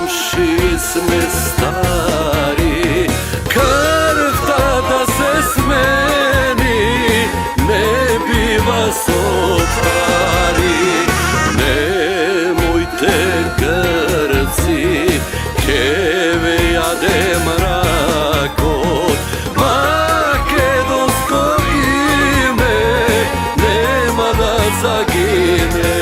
komši sme stari, karta da se smeni, ne bi vas opari. Nemojte Grci, keve jade mrakot, makedonsko ime nema da zagine.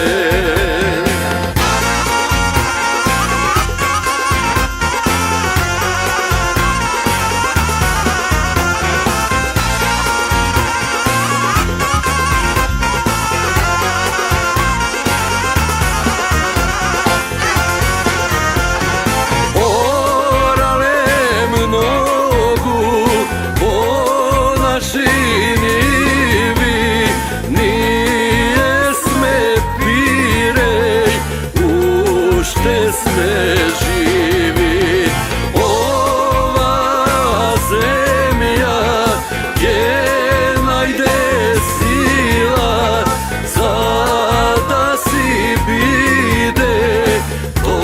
Sme živi, ova zemlja gdje najde sila, sada si bide to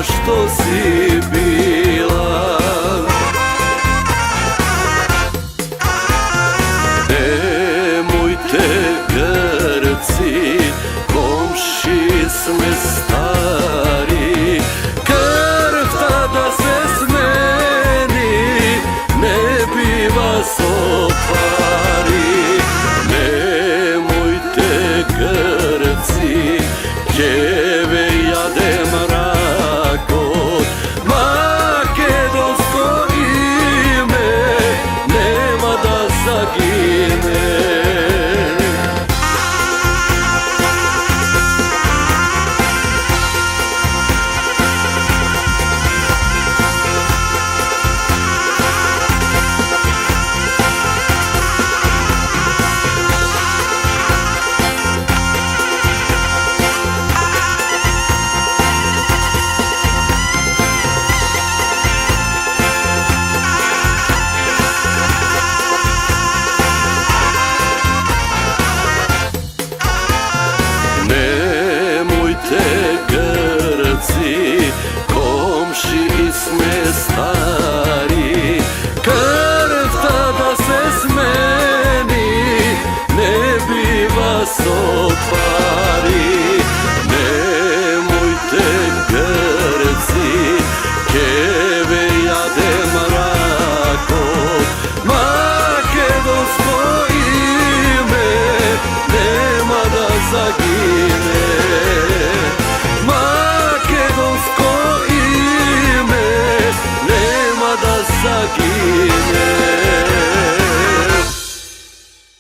što si bila. Nemojte Grci, komši sme stari, karta da se smeni, ne bi vas opari. Nemojte Grci, djeve jade mrakot, makedonsko ime nema da zagine. Grci, komši sme stari, karta da se smeni, ne bi vas opari. Nemojte Grci, keve jade mrakot, makedonsko ime nema da zagine. Makedonsko ime nema da zagine.